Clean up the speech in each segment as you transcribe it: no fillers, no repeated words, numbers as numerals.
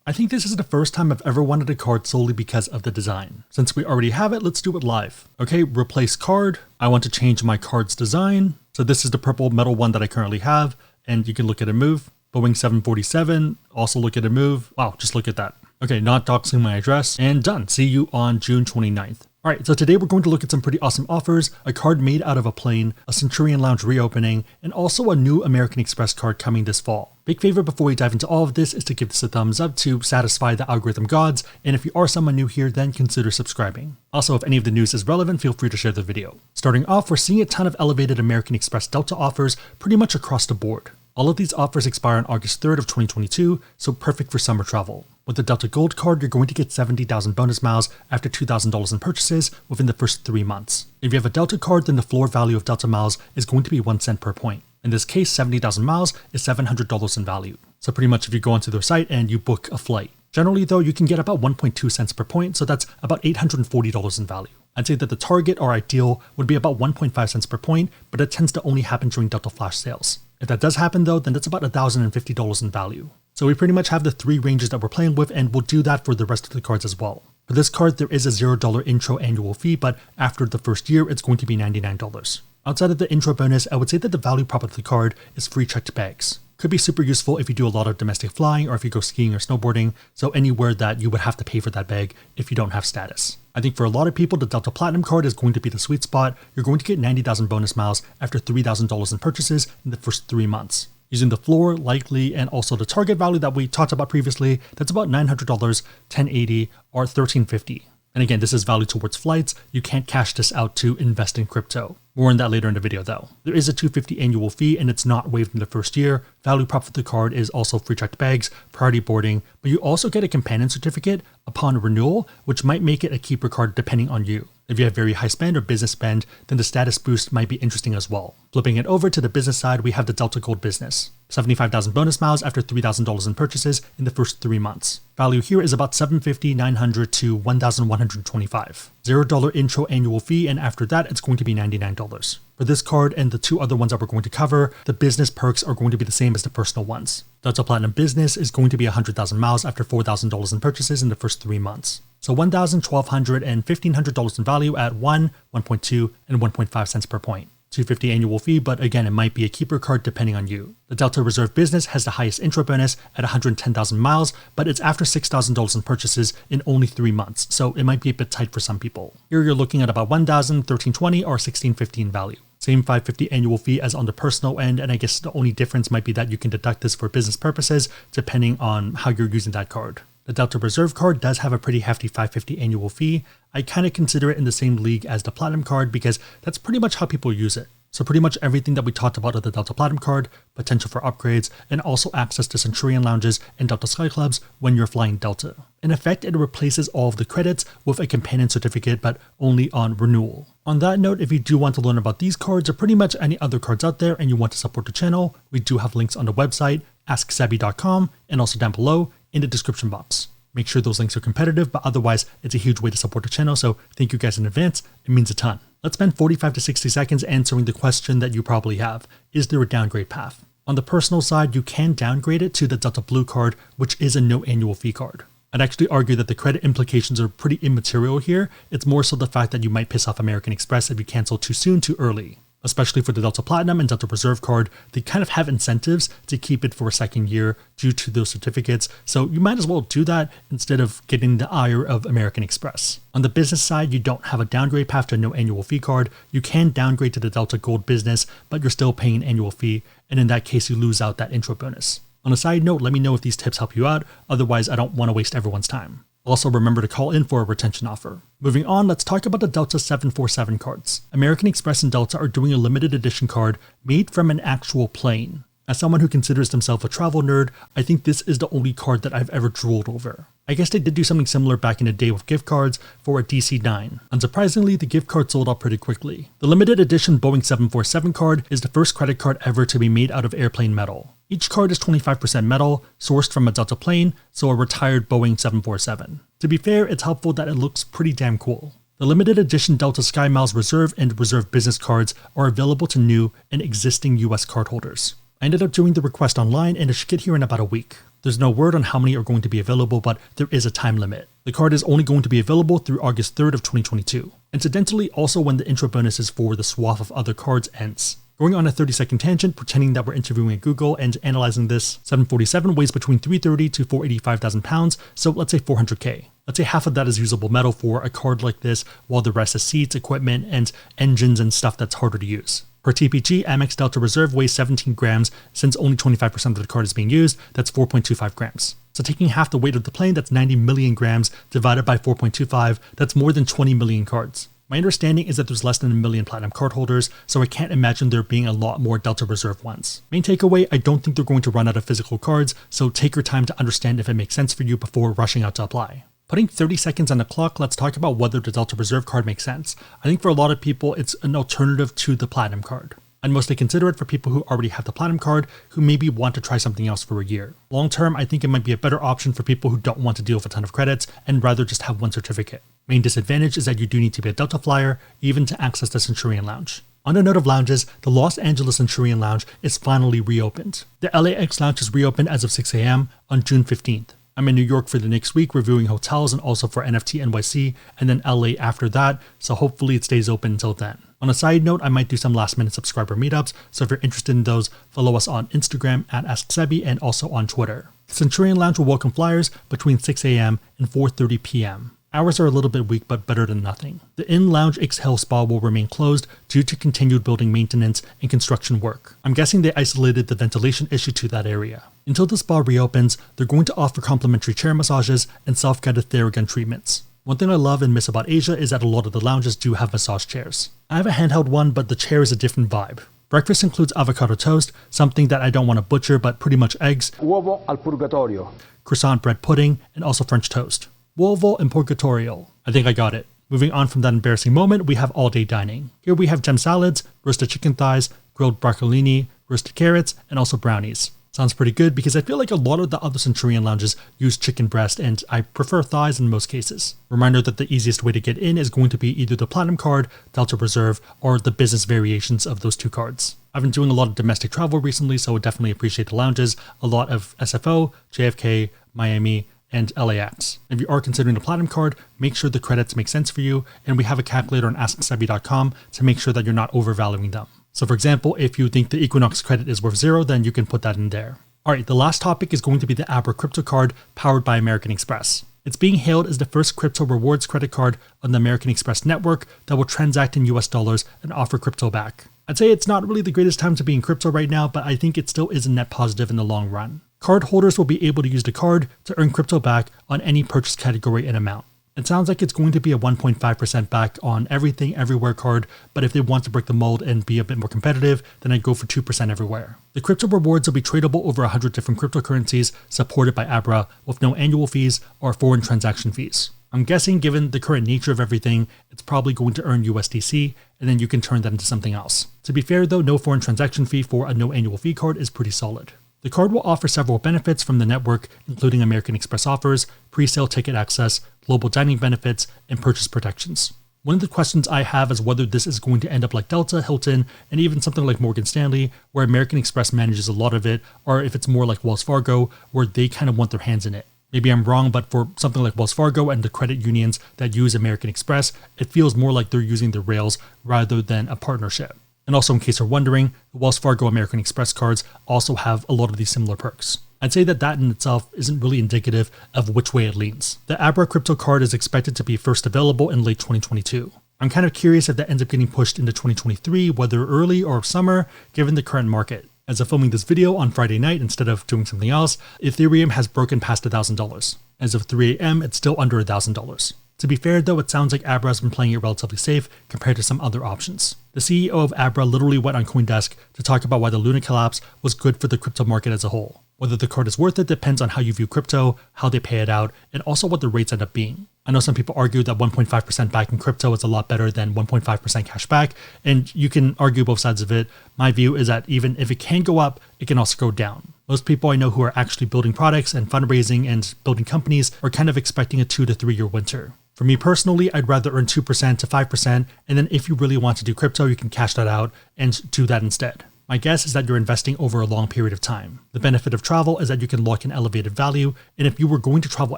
I think this is the first time I've ever wanted a card solely because of the design. Since we already have it, let's do it live. Okay, replace card. I want to change my card's design. So this is the purple metal one that I currently have, and you can look at it move. Boeing 747, also look at it move. Wow, just look at that. Okay, not doxing my address, and done. See you on June 29th. Alright, so today we're going to look at some pretty awesome offers, a card made out of a plane, a Centurion Lounge reopening, and also a new American Express card coming this fall. Big favor before we dive into all of this is to give this a thumbs up to satisfy the algorithm gods, and if you are someone new here, then consider subscribing. Also, if any of the news is relevant, feel free to share the video. Starting off, we're seeing a ton of elevated American Express Delta offers pretty much across the board. All of these offers expire on August 3rd of 2022, so perfect for summer travel. With the Delta Gold card, you're going to get 70,000 bonus miles after $2,000 in purchases within the first 3 months. If you have a Delta card, then the floor value of Delta miles is going to be 1 cent per point. In this case, 70,000 miles is $700 in value. So pretty much if you go onto their site and you book a flight. Generally though, you can get about 1.2 cents per point, so that's about $840 in value. I'd say that the target or ideal would be about 1.5 cents per point, but it tends to only happen during Delta Flash sales. If that does happen though, then that's about $1,050 in value. So we pretty much have the 3 ranges that we're playing with, and we'll do that for the rest of the cards as well. For this card, there is a $0 intro annual fee, but after the first year, it's going to be $99. Outside of the intro bonus, I would say that the value prop of the card is free checked bags. Could be super useful if you do a lot of domestic flying or if you go skiing or snowboarding, so anywhere that you would have to pay for that bag if you don't have status. I think for a lot of people, the Delta Platinum card is going to be the sweet spot. You're going to get 90,000 bonus miles after $3,000 in purchases in the first 3 months. Using the floor, likely, and also the target value that we talked about previously, that's about $900, $1,080, or $1,350. And again, this is value towards flights. You can't cash this out to invest in crypto. More on that later in the video though. There is a $250 annual fee and it's not waived in the first year. Value prop for the card is also free checked bags, priority boarding, but you also get a companion certificate upon renewal, which might make it a keeper card depending on you. If you have very high spend or business spend, then the status boost might be interesting as well. Flipping it over to the business side, we have the Delta Gold Business. 75,000 bonus miles after $3,000 in purchases in the first 3 months. Value here is about $750, $900 to $1,125. $0 intro annual fee, and after that, it's going to be $99. For this card and the 2 other ones that we're going to cover, the business perks are going to be the same as the personal ones. Delta Platinum Business is going to be 100,000 miles after $4,000 in purchases in the first 3 months. So $1,000, $1,200, and $1,500 in value at 1, 1.2, and 1.5 cents per point. $250 annual fee, but again, it might be a keeper card depending on you. The Delta Reserve Business has the highest intro bonus at 110,000 miles, but it's after $6,000 in purchases in only 3 months, so it might be a bit tight for some people. Here you're looking at about $1,000, $1,320, or $1,650 in value. Same $550 annual fee as on the personal end, and I guess the only difference might be that you can deduct this for business purposes depending on how you're using that card. The Delta Reserve card does have a pretty hefty $550 annual fee. I kind of consider it in the same league as the Platinum card because that's pretty much how people use it. So pretty much everything that we talked about with the Delta Platinum card, potential for upgrades, and also access to Centurion Lounges and Delta Sky Clubs when you're flying Delta. In effect, it replaces all of the credits with a companion certificate, but only on renewal. On that note, if you do want to learn about these cards or pretty much any other cards out there and you want to support the channel, we do have links on the website, AskSebby.com, and also down below in the description box. Make sure those links are competitive, but otherwise it's a huge way to support the channel, so thank you guys in advance. It means a ton. Let's spend 45 to 60 seconds answering the question that you probably have. Is there a downgrade path? On the personal side, you can downgrade it to the Delta Blue card, which is a no annual fee card. I'd actually argue that the credit implications are pretty immaterial here. It's more so the fact that you might piss off American Express if you cancel too soon, too early. Especially for the Delta Platinum and Delta Reserve card, they kind of have incentives to keep it for a second year due to those certificates, so you might as well do that instead of getting the ire of American Express. On the business side, you don't have a downgrade path to a no annual fee card. You can downgrade to the Delta Gold Business, but you're still paying an annual fee, and in that case, you lose out that intro bonus. On a side note, let me know if these tips help you out, otherwise I don't want to waste everyone's time. Also, remember to call in for a retention offer. Moving on, let's talk about the Delta 747 cards. American Express and Delta are doing a limited edition card made from an actual plane. As someone who considers themselves a travel nerd, I think this is the only card that I've ever drooled over. I guess they did do something similar back in the day with gift cards for a DC-9. Unsurprisingly, the gift card sold out pretty quickly. The limited edition Boeing 747 card is the first credit card ever to be made out of airplane metal. Each card is 25% metal, sourced from a Delta plane, so a retired Boeing 747. To be fair, it's helpful that it looks pretty damn cool. The limited edition Delta SkyMiles Reserve and Reserve Business cards are available to new and existing US cardholders. I ended up doing the request online and it should get here in about a week. There's no word on how many are going to be available, but there is a time limit. The card is only going to be available through August 3rd of 2022. Incidentally, also when the intro bonuses for the swath of other cards ends. Going on a 30-second tangent, pretending that we're interviewing at Google and analyzing this, 747 weighs between 330 to 485,000 pounds, so let's say 400k. Let's say half of that is usable metal for a card like this, while the rest is seats, equipment, and engines and stuff that's harder to use. Per TPG, Amex Delta Reserve weighs 17 grams. Since only 25% of the card is being used, that's 4.25 grams. So taking half the weight of the plane, that's 90 million grams, divided by 4.25, that's more than 20 million cards. My understanding is that there's less than 1 million platinum card holders, so I can't imagine there being a lot more Delta Reserve ones. Main takeaway, I don't think they're going to run out of physical cards, so take your time to understand if it makes sense for you before rushing out to apply. Putting 30 seconds on the clock, let's talk about whether the Delta Reserve card makes sense. I think for a lot of people, it's an alternative to the platinum card. I'd mostly consider it for people who already have the platinum card, who maybe want to try something else for a year. Long term, I think it might be a better option for people who don't want to deal with a ton of credits and rather just have one certificate. Main disadvantage is that you do need to be a Delta flyer, even to access the Centurion Lounge. On the note of lounges, the Los Angeles Centurion Lounge is finally reopened. The LAX Lounge is reopened as of 6 a.m. on June 15th. I'm in New York for the next week reviewing hotels and also for NFT NYC, and then LA after that, so hopefully it stays open until then. On a side note, I might do some last minute subscriber meetups, so if you're interested in those, follow us on Instagram at AskSebby and also on Twitter. The Centurion Lounge will welcome flyers between 6 a.m. and 4:30 p.m. Hours are a little bit weak, but better than nothing. The in-lounge Exhale Spa will remain closed due to continued building maintenance and construction work. I'm guessing they isolated the ventilation issue to that area. Until the spa reopens, they're going to offer complimentary chair massages and self-guided Theragun treatments. One thing I love and miss about Asia is that a lot of the lounges do have massage chairs. I have a handheld one, but the chair is a different vibe. Breakfast includes avocado toast, something that I don't want to butcher, but pretty much eggs, uovo al purgatorio, croissant bread pudding, and also French toast. Uovo and purgatorio. I think I got it. Moving on from that embarrassing moment, we have all-day dining. Here we have gem salads, roasted chicken thighs, grilled broccolini, roasted carrots, and also brownies. Sounds pretty good because I feel like a lot of the other Centurion lounges use chicken breast and I prefer thighs in most cases. Reminder that the easiest way to get in is going to be either the Platinum card, Delta Reserve, or the business variations of those two cards. I've been doing a lot of domestic travel recently, so I would definitely appreciate the lounges, a lot of SFO, JFK, Miami, and LAX. If you are considering the Platinum card, make sure the credits make sense for you, and we have a calculator on AskSebby.com to make sure that you're not overvaluing them. So for example, if you think the Equinox credit is worth 0, then you can put that in there. Alright, the last topic is going to be the Abra crypto card powered by American Express. It's being hailed as the first crypto rewards credit card on the American Express network that will transact in US dollars and offer crypto back. I'd say it's not really the greatest time to be in crypto right now, but I think it still is a net positive in the long run. Card holders will be able to use the card to earn crypto back on any purchase category and amount. It sounds like it's going to be a 1.5% back on everything everywhere card, but if they want to break the mold and be a bit more competitive, then I'd go for 2% everywhere. The crypto rewards will be tradable over 100 different cryptocurrencies supported by Abra with no annual fees or foreign transaction fees. I'm guessing given the current nature of everything, it's probably going to earn USDC, and then you can turn that into something else. To be fair though, no foreign transaction fee for a no annual fee card is pretty solid. The card will offer several benefits from the network, including American Express offers, pre-sale ticket access, global dining benefits, and purchase protections. One of the questions I have is whether this is going to end up like Delta, Hilton, and even something like Morgan Stanley, where American Express manages a lot of it, or if it's more like Wells Fargo, where they kind of want their hands in it. Maybe I'm wrong, but for something like Wells Fargo and the credit unions that use American Express, it feels more like they're using the rails rather than a partnership. And also, in case you're wondering, the Wells Fargo American Express cards also have a lot of these similar perks. I'd say that in itself isn't really indicative of which way it leans. The Abra crypto card is expected to be first available in late 2022. I'm kind of curious if that ends up getting pushed into 2023, whether early or summer, given the current market. As of filming this video on Friday night instead of doing something else, Ethereum has broken past $1,000. As of 3 a.m., it's still under $1,000. To be fair though, it sounds like Abra has been playing it relatively safe compared to some other options. The CEO of Abra literally went on CoinDesk to talk about why the Luna collapse was good for the crypto market as a whole. Whether the card is worth it depends on how you view crypto, how they pay it out, and also what the rates end up being. I know some people argue that 1.5% back in crypto is a lot better than 1.5% cash back, and you can argue both sides of it. My view is that even if it can go up, it can also go down. Most people I know who are actually building products and fundraising and building companies are kind of expecting a 2 to 3 year winter. For me personally, I'd rather earn 2% to 5%, and then if you really want to do crypto, you can cash that out and do that instead. My guess is that you're investing over a long period of time. The benefit of travel is that you can lock in elevated value, and if you were going to travel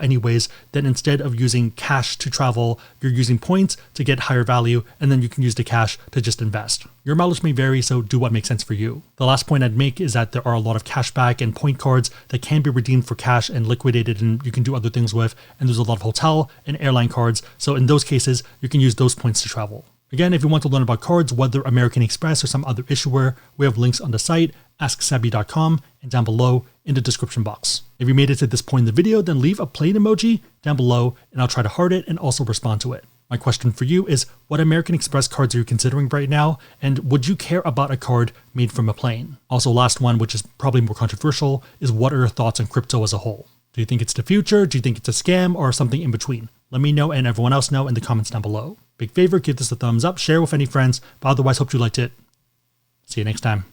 anyways, then instead of using cash to travel, you're using points to get higher value, and then you can use the cash to just invest. Your mileage may vary, so do what makes sense for you. The last point I'd make is that there are a lot of cashback and point cards that can be redeemed for cash and liquidated, and you can do other things with, and there's a lot of hotel and airline cards, so in those cases, you can use those points to travel. Again, if you want to learn about cards, whether American Express or some other issuer, we have links on the site, AskSebby.com, and down below in the description box. If you made it to this point in the video, then leave a plane emoji down below, and I'll try to heart it and also respond to it. My question for you is, what American Express cards are you considering right now, and would you care about a card made from a plane? Also, last one, which is probably more controversial, is what are your thoughts on crypto as a whole? Do you think it's the future? Do you think it's a scam or something in between? Let me know and everyone else know in the comments down below. Big favor, give this a thumbs up, share with any friends, but otherwise hope you liked it. See you next time.